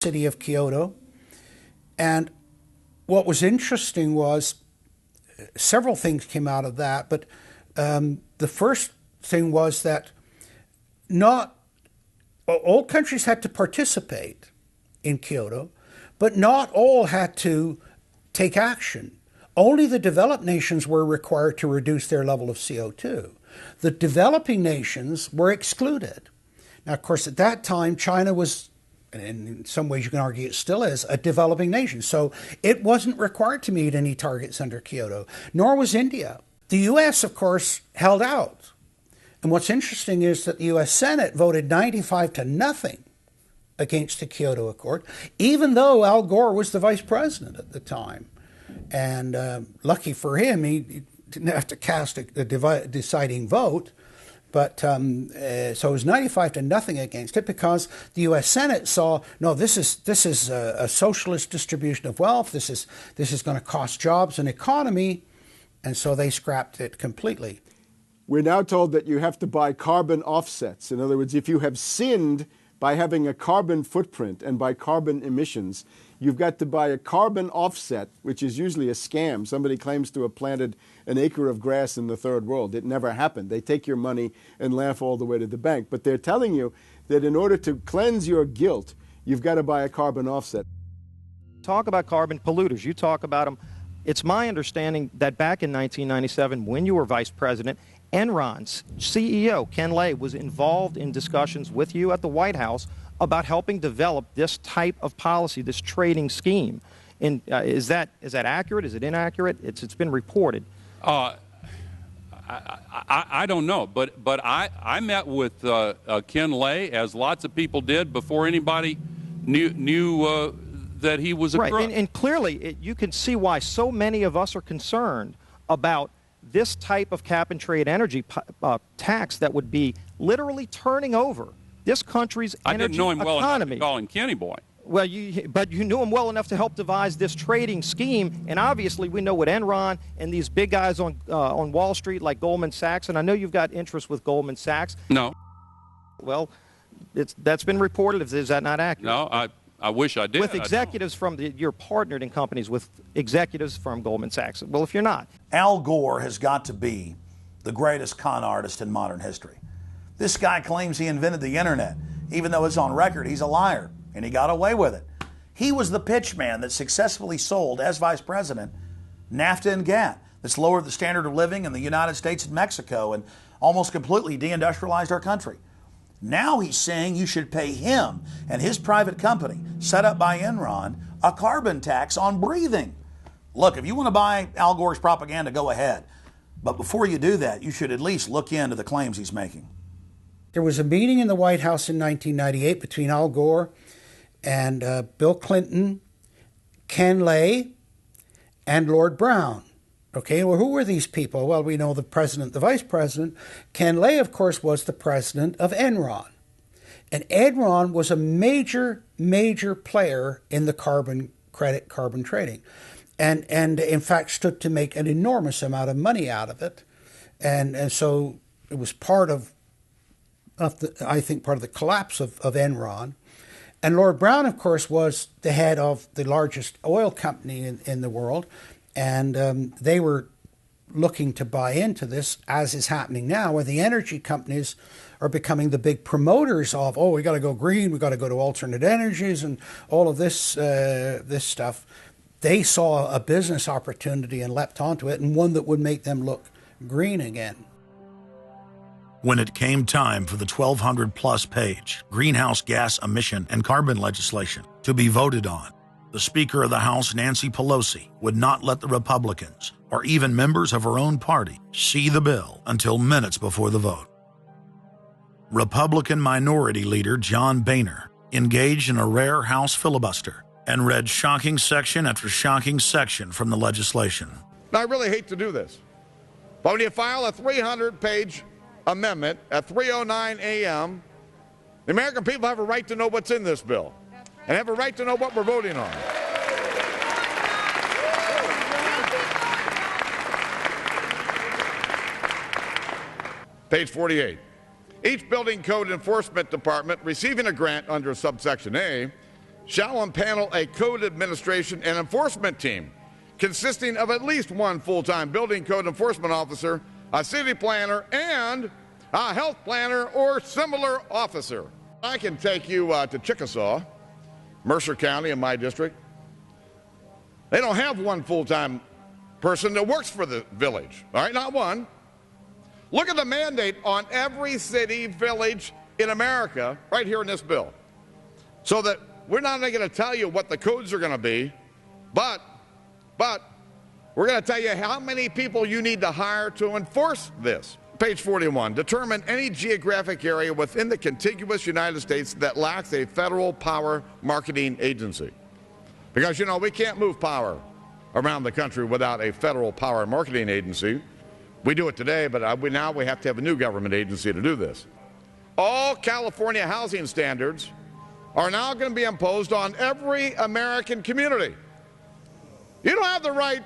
city of Kyoto. And what was interesting was several things came out of that, but the first thing was that not all countries had to participate in Kyoto, but not all had to take action. Only the developed nations were required to reduce their level of CO2. The developing nations were excluded. Now, of course, at that time, China was, and in some ways you can argue it still is, a developing nation. So it wasn't required to meet any targets under Kyoto, nor was India. The U.S., of course, held out. And what's interesting is that the U.S. Senate voted 95-0 against the Kyoto Accord, even though Al Gore was the vice president at the time. And lucky for him, he didn't have to cast a deciding vote. But so it was 95-0 against it, because the U.S. Senate saw, no, this is a socialist distribution of wealth. This is going to cost jobs and economy, and so they scrapped it completely. We're now told that you have to buy carbon offsets. In other words, if you have sinned by having a carbon footprint and by carbon emissions, you've got to buy a carbon offset, which is usually a scam. Somebody claims to have planted an acre of grass in the third world. It never happened. They take your money and laugh all the way to the bank. But they're telling you that in order to cleanse your guilt, you've got to buy a carbon offset. Talk about carbon polluters. You talk about them. It's my understanding that back in 1997, when you were vice president, Enron's CEO, Ken Lay, was involved in discussions with you at the White House about helping develop this type of policy, this trading scheme. And is that accurate? Is it inaccurate? It's been reported. I don't know, but I met with Ken Lay, as lots of people did, before anybody knew that he was a crook. Right, and clearly you can see why so many of us are concerned about this type of cap-and-trade energy tax that would be literally turning over this country's energy economy. I didn't know him well enough to call him Kenny Boy. Well, but you knew him well enough to help devise this trading scheme, and obviously we know what Enron and these big guys on Wall Street like Goldman Sachs, and I know you've got interest with Goldman Sachs. No. Well, that's been reported. Is that not accurate? No, I wish I did. With executives you're partnered in companies with executives from Goldman Sachs. Well, if you're not. Al Gore has got to be the greatest con artist in modern history. This guy claims he invented the internet, even though it's on record he's a liar, and he got away with it. He was the pitch man that successfully sold, as vice president, NAFTA and GATT. That's lowered the standard of living in the United States and Mexico and almost completely deindustrialized our country. Now he's saying you should pay him and his private company, set up by Enron, a carbon tax on breathing. Look, if you want to buy Al Gore's propaganda, go ahead. But before you do that, you should at least look into the claims he's making. There was a meeting in the White House in 1998 between Al Gore and Bill Clinton, Ken Lay, and Lord Brown. Okay, well, who were these people? Well, we know the president, the vice president. Ken Lay, of course, was the president of Enron. And Enron was a major player in the carbon trading. And in fact, stood to make an enormous amount of money out of it. And so it was part of the collapse of Enron. And Lord Brown, of course, was the head of the largest oil company in the world. And they were looking to buy into this, as is happening now, where the energy companies are becoming the big promoters of, we got to go green, we got to go to alternate energies, and all of this stuff. They saw a business opportunity and leapt onto it, and one that would make them look green again. When it came time for the 1,200-plus page greenhouse gas emission and carbon legislation to be voted on, the Speaker of the House, Nancy Pelosi, would not let the Republicans, or even members of her own party, see the bill until minutes before the vote. Republican Minority Leader John Boehner engaged in a rare House filibuster and read shocking section after shocking section from the legislation. Now, I really hate to do this, but when you file a 300-page amendment at 3:09 a.m., the American people have a right to know what's in this bill and have a right to know what we're voting on. Page 48. Each building code enforcement department receiving a grant under subsection A shall impanel a code administration and enforcement team consisting of at least one full-time building code enforcement officer, a city planner, and a health planner or similar officer. I can take you to Chickasaw, Mercer County in my district. They don't have one full-time person that works for the village, all right, not one. Look at the mandate on every city, village in America right here in this bill. So that we're not only going to tell you what the codes are going to be, but we're going to tell you how many people you need to hire to enforce this. Page 41, determine any geographic area within the contiguous United States that lacks a federal power marketing agency. Because, you know, we can't move power around the country without a federal power marketing agency. We do it today, but now we have to have a new government agency to do this. All California housing standards are now going to be imposed on every American community. You don't have the right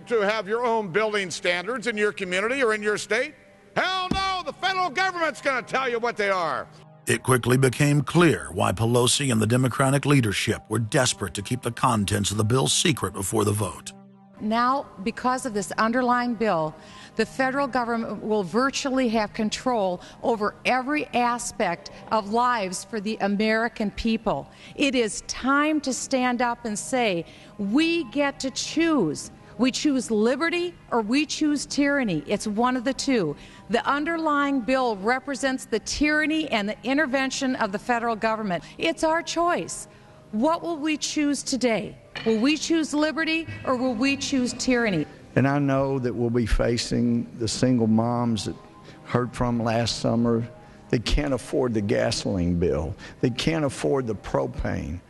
to have your own building standards in your community or in your state. Hell no, the federal government's going to tell you what they are. It quickly became clear why Pelosi and the Democratic leadership were desperate to keep the contents of the bill secret before the vote. Now, because of this underlying bill, the federal government will virtually have control over every aspect of lives for the American people. It is time to stand up and say, we get to choose. We choose liberty or we choose tyranny. It's one of the two. The underlying bill represents the tyranny and the intervention of the federal government. It's our choice. What will we choose today? Will we choose liberty or will we choose tyranny? And I know that we'll be facing the single moms that heard from last summer. They can't afford the gasoline bill. They can't afford the propane.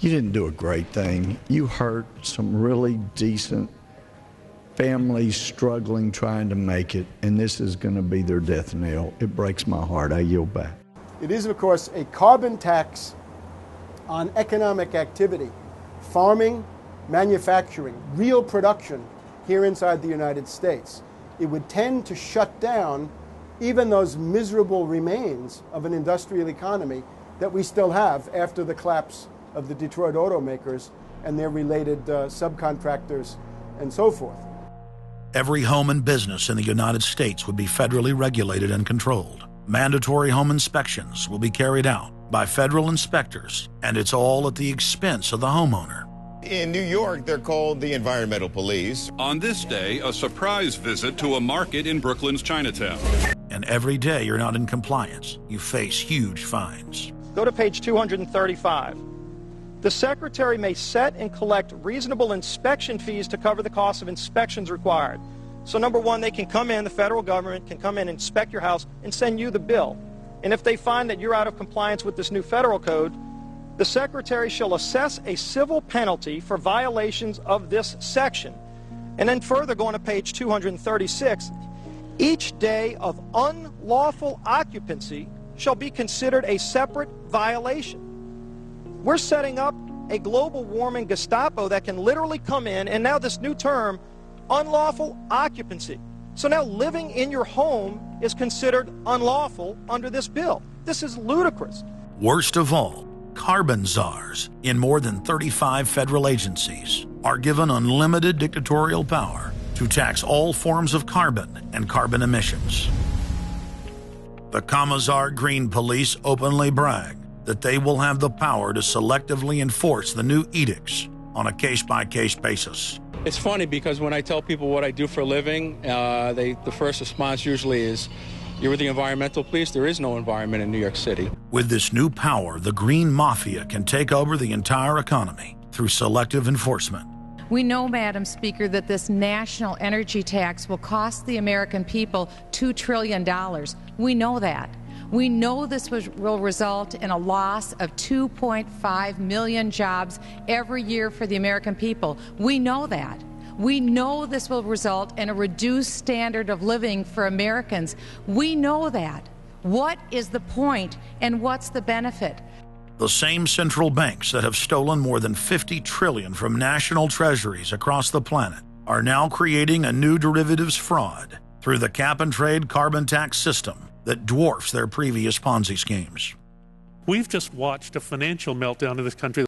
You didn't do a great thing. You hurt some really decent families struggling, trying to make it, and this is going to be their death knell. It breaks my heart. I yield back. It is, of course, a carbon tax on economic activity, farming, manufacturing, real production here inside the United States. It would tend to shut down even those miserable remains of an industrial economy that we still have after the collapse of the Detroit automakers and their related subcontractors and so forth. Every home and business in the United States would be federally regulated and controlled. Mandatory home inspections will be carried out by federal inspectors, and it's all at the expense of the homeowner. In New York, they're called the environmental police. On this day, a surprise visit to a market in Brooklyn's Chinatown. And every day you're not in compliance, you face huge fines. Go to page 235. The Secretary may set and collect reasonable inspection fees to cover the cost of inspections required. So number one, they can come in, the federal government can come in and inspect your house and send you the bill. And if they find that you're out of compliance with this new federal code, the Secretary shall assess a civil penalty for violations of this section. And then further, going to page 236, each day of unlawful occupancy shall be considered a separate violation. We're setting up a global warming Gestapo that can literally come in, and now this new term, unlawful occupancy. So now living in your home is considered unlawful under this bill. This is ludicrous. Worst of all, carbon czars in more than 35 federal agencies are given unlimited dictatorial power to tax all forms of carbon and carbon emissions. The Commissar Green Police openly brag that they will have the power to selectively enforce the new edicts on a case-by-case basis. It's funny because when I tell people what I do for a living, the first response usually is, "You're with the environmental police?" There is no environment in New York City. With this new power, the Green Mafia can take over the entire economy through selective enforcement. We know, Madam Speaker, that this national energy tax will cost the American people $2 trillion. We know that. We know this will result in a loss of 2.5 million jobs every year for the American people. We know that. We know this will result in a reduced standard of living for Americans. We know that. What is the point and what's the benefit? The same central banks that have stolen more than $50 trillion from national treasuries across the planet are now creating a new derivatives fraud through the cap-and-trade carbon tax system that dwarfs their previous Ponzi schemes. We've just watched a financial meltdown in this country.